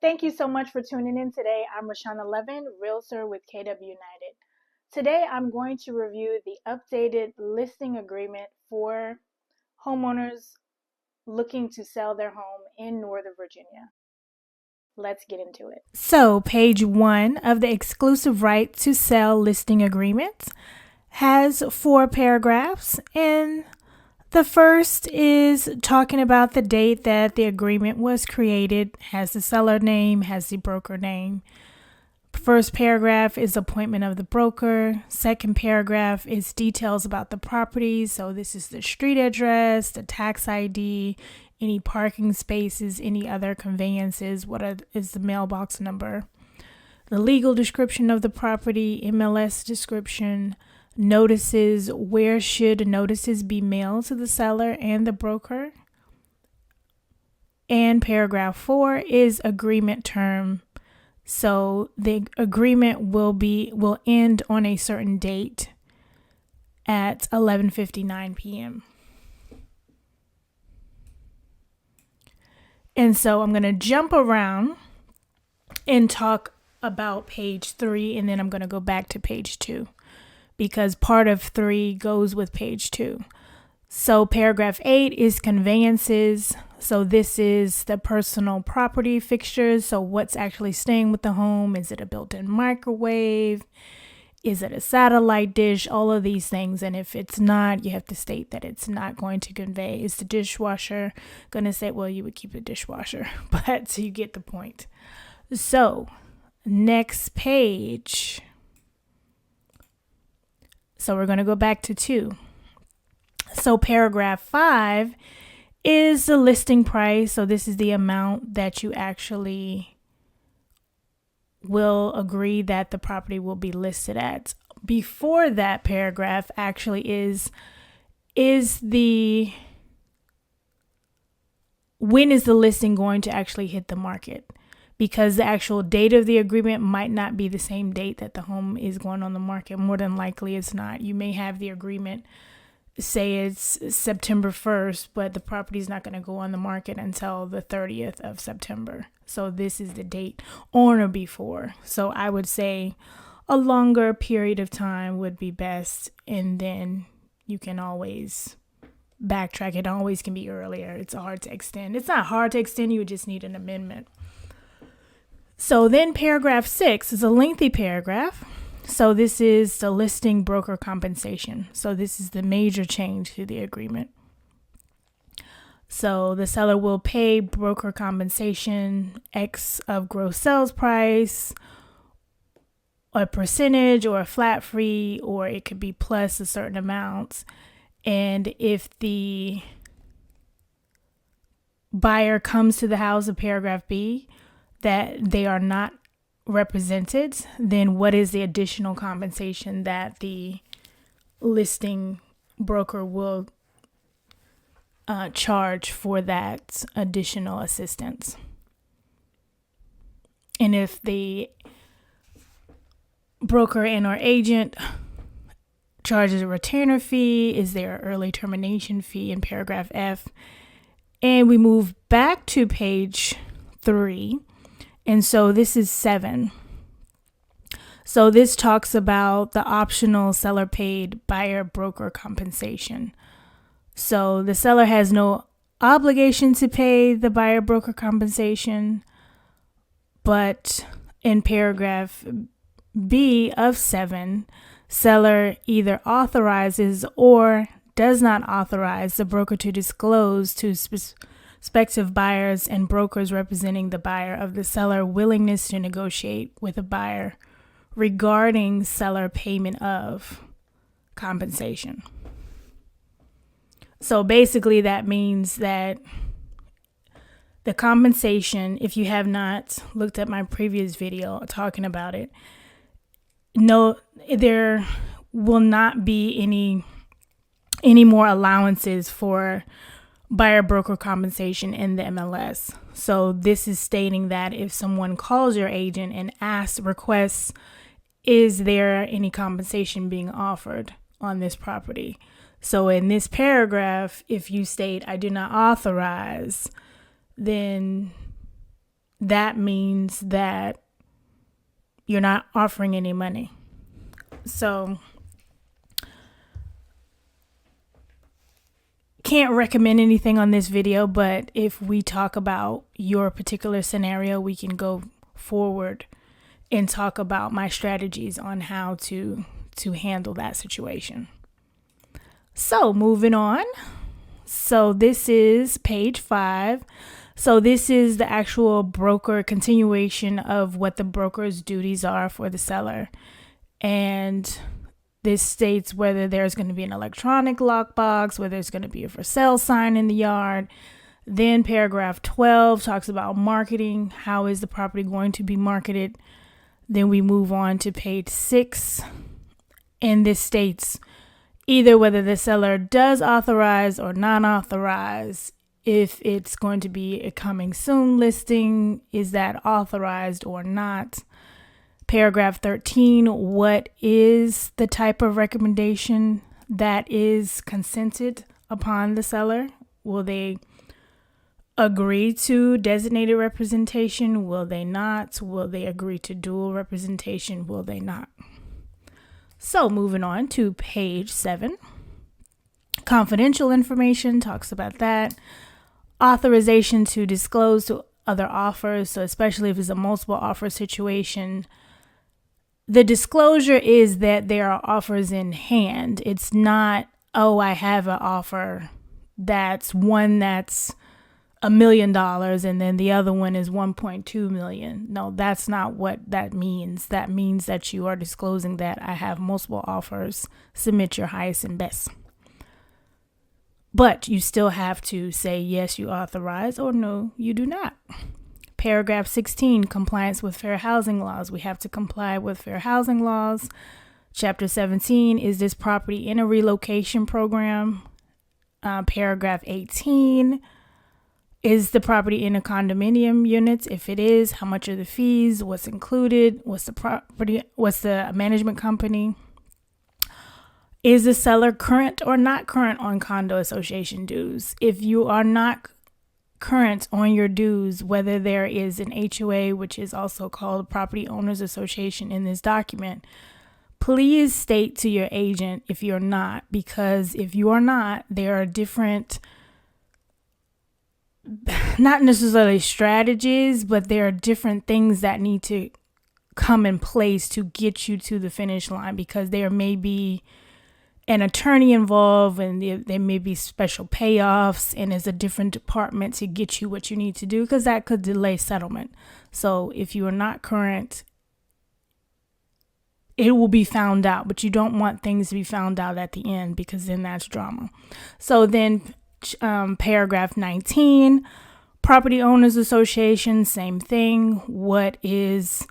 Thank you so much for tuning in today. I'm Rashana Levin, Realtor with KW United. Today I'm going to review the updated listing agreement for homeowners looking to sell their home in Northern Virginia. Let's get into it. So, page 1 of the exclusive right to sell listing agreement has 4 paragraphs, and the first is talking about the date that the agreement was created, has the seller name, has the broker name. First paragraph is appointment of the broker. Second paragraph is details about the property. So this is the street address, the tax ID, any parking spaces, any other conveyances, is the mailbox number, the legal description of the property, MLS description, notices, where should notices be mailed to the seller and the broker. And paragraph 4 is agreement term. So the agreement will end on a certain date at 11:59 p.m. And so I'm going to jump around and talk about page 3, and then I'm going to go back to page 2 because part of 3 goes with page 2. So paragraph 8 is conveyances. So this is the personal property fixtures. So what's actually staying with the home? Is it a built-in microwave? Is it a satellite dish? All of these things. And if it's not, you have to state that it's not going to convey. Is the dishwasher going to say, well, you would keep the dishwasher, but you get the point. So next page. So we're going to go back to 2. So paragraph 5 is the listing price. So this is the amount that you actually will agree that the property will be listed at. Before that paragraph actually when is the listing going to actually hit the market? Because the actual date of the agreement might not be the same date that the home is going on the market. More than likely it's not. You may have the agreement say it's September 1st, but the property is not going to go on the market until the 30th of September. So this is the date on or before. So I would say a longer period of time would be best, and then you can always backtrack. It always can be earlier. It's hard to extend. It's not hard to extend. You would just need an amendment. So then paragraph 6 is a lengthy paragraph. So this is the listing broker compensation. So this is the major change to the agreement. So the seller will pay broker compensation X of gross sales price, a percentage or a flat fee, or it could be plus a certain amount. And if the buyer comes to the house of paragraph B that they are not represented, then what is the additional compensation that the listing broker will charge for that additional assistance? And if the broker and or agent charges a retainer fee, is there an early termination fee in paragraph F? And we move back to page 3. And so this is 7. So this talks about the optional seller paid buyer broker compensation. So the seller has no obligation to pay the buyer broker compensation, but in paragraph B of 7, seller either authorizes or does not authorize the broker to disclose to prospective buyers and brokers representing the buyer of the seller willingness to negotiate with a buyer regarding seller payment of compensation. So basically that means that the compensation, if you have not looked at my previous video talking about it, no, there will not be any more allowances for buyer broker compensation in the MLS. So this is stating that if someone calls your agent and requests, is there any compensation being offered on this property? So in this paragraph, if you state, I do not authorize, then that means that you're not offering any money. So can't recommend anything on this video, but if we talk about your particular scenario, we can go forward and talk about my strategies on how to handle that situation. So moving on. So this is page 5. So this is the actual broker continuation of what the broker's duties are for the seller. And this states whether there's going to be an electronic lockbox, whether there's going to be a for sale sign in the yard. Then paragraph 12 talks about marketing. How is the property going to be marketed? Then we move on to page 6. And this states either whether the seller does authorize or non-authorize. If it's going to be a coming soon listing, is that authorized or not? Paragraph 13, what is the type of recommendation that is consented upon the seller? Will they agree to designated representation? Will they not? Will they agree to dual representation? Will they not? So moving on to page 7. Confidential information talks about that. Authorization to disclose to other offers. So especially if it's a multiple offer situation, the disclosure is that there are offers in hand. It's not, oh, I have an offer that's $1 million and then the other one is 1.2 million. No, that's not what that means. That means that you are disclosing that I have multiple offers. Submit your highest and best. But you still have to say, yes, you authorize, or no, you do not. Paragraph 16, compliance with fair housing laws. We have to comply with fair housing laws. Chapter 17, is this property in a relocation program? Paragraph 18, is the property in a condominium units? If it is, how much are the fees? What's included? What's the property? What's the management company? Is the seller current or not current on condo association dues? If you are not current on your dues, whether there is an HOA, which is also called Property Owners Association in this document, please state to your agent if you're not, because if you are not, there are different, not necessarily strategies, but there are different things that need to come in place to get you to the finish line, because there may be an attorney involved and there may be special payoffs and there's a different department to get you what you need to do, because that could delay settlement. So if you are not current, it will be found out, but you don't want things to be found out at the end, because then that's drama. So then paragraph 19, Property Owners Association, same thing. What is,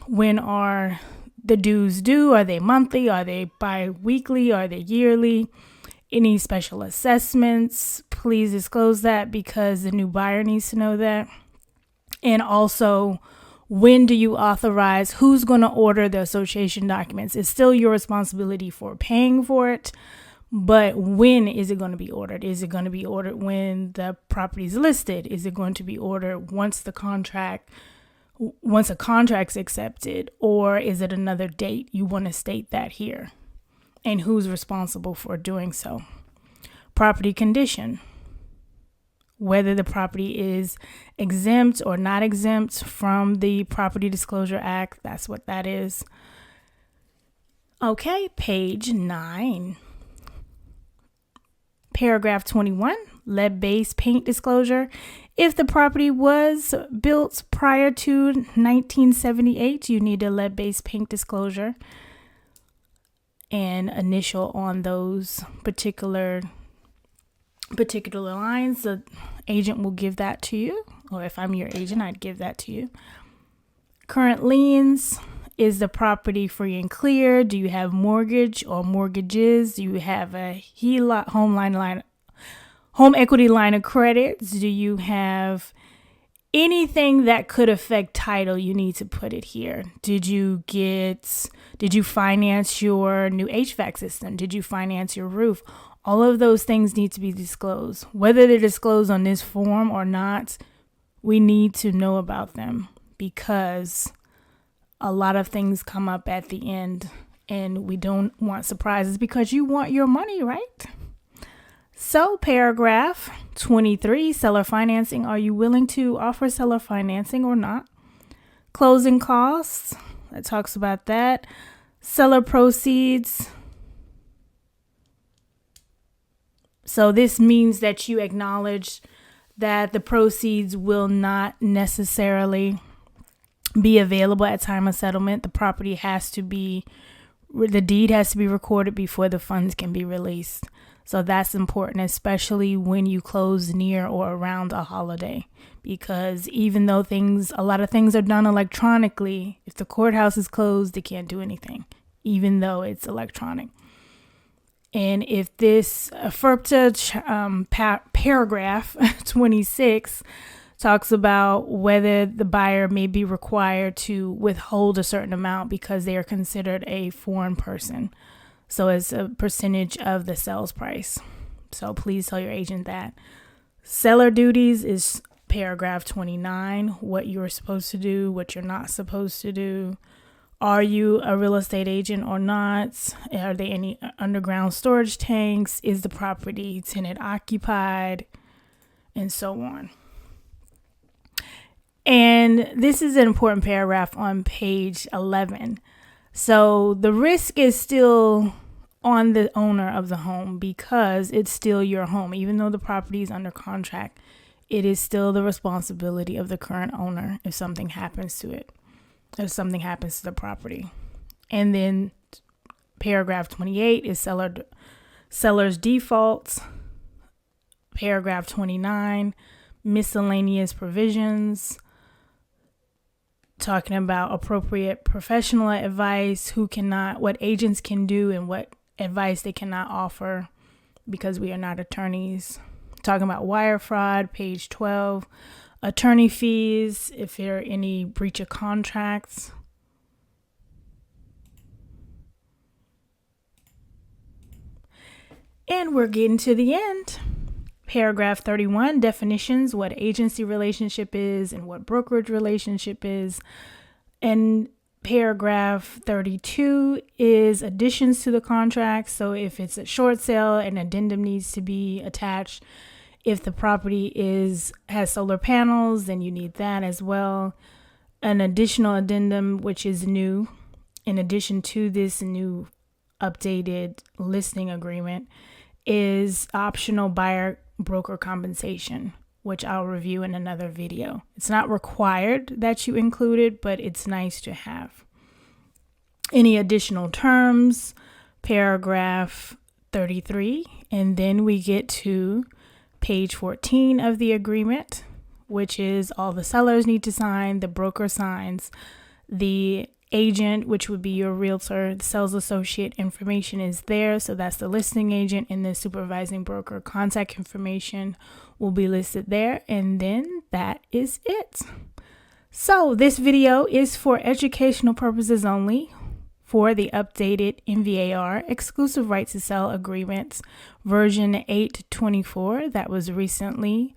when are the dues due? Are they monthly? Are they bi-weekly? Are they yearly? Any special assessments? Please disclose that, because the new buyer needs to know that. And also, when do you authorize? Who's going to order the association documents? It's still your responsibility for paying for it, but when is it going to be ordered? Is it going to be ordered when the property is listed? Is it going to be ordered once a contract's accepted, or is it another date? You want to state that here, and who's responsible for doing so. Property condition, whether the property is exempt or not exempt from the Property Disclosure Act. That's what that is. Okay, page 9. Paragraph 21, lead-based paint disclosure. If the property was built prior to 1978, you need a lead-based paint disclosure and initial on those particular lines. The agent will give that to you, or if I'm your agent, I'd give that to you. Current liens. Is the property free and clear? Do you have mortgage or mortgages? Do you have a HELOC, home equity line of credit? Do you have anything that could affect title? You need to put it here. Did you finance your new HVAC system? Did you finance your roof? All of those things need to be disclosed. Whether they're disclosed on this form or not, we need to know about them because a lot of things come up at the end and we don't want surprises because you want your money, right? So paragraph 23, seller financing. Are you willing to offer seller financing or not? Closing costs. That talks about that. Seller proceeds. So this means that you acknowledge that the proceeds will not necessarily be available at time of settlement. The property has to be, the deed has to be recorded before the funds can be released. So that's important, especially when you close near or around a holiday, because even though a lot of things are done electronically, if the courthouse is closed, they can't do anything, even though it's electronic. And if this FERPTA paragraph 26 talks about whether the buyer may be required to withhold a certain amount because they are considered a foreign person. So it's a percentage of the sales price. So please tell your agent that. Seller duties is paragraph 29, what you're supposed to do, what you're not supposed to do. Are you a real estate agent or not? Are there any underground storage tanks? Is the property tenant occupied? And so on. And this is an important paragraph on page 11. So the risk is still on the owner of the home because it's still your home. Even though the property is under contract, it is still the responsibility of the current owner if something happens to it, if something happens to the property. And then paragraph 28 is seller's defaults. Paragraph 29, miscellaneous provisions, talking about appropriate professional advice, what agents can do and what advice they cannot offer because we are not attorneys. Talking about wire fraud, page 12, attorney fees, if there are any breach of contracts. And we're getting to the end. Paragraph 31, definitions, what agency relationship is and what brokerage relationship is. And paragraph 32 is additions to the contract. So if it's a short sale, an addendum needs to be attached. If the property has solar panels, then you need that as well. An additional addendum, which is new, in addition to this new updated listing agreement, is optional buyer broker compensation, which I'll review in another video. It's not required that you include it, but it's nice to have. Any additional terms, paragraph 33, and then we get to page 14 of the agreement, which is all the sellers need to sign, the broker signs, the agent, which would be your realtor, the sales associate information is there. So that's the listing agent, and the supervising broker contact information will be listed there. And then that is it. So this video is for educational purposes only for the updated NVAR exclusive right to sell agreements version 824 that was recently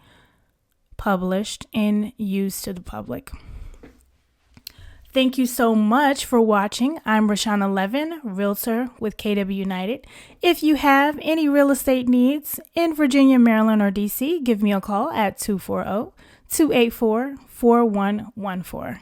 published and used to the public. Thank you so much for watching. I'm Rashana Levin, Realtor with KW United. If you have any real estate needs in Virginia, Maryland, or DC, give me a call at 240-284-4114.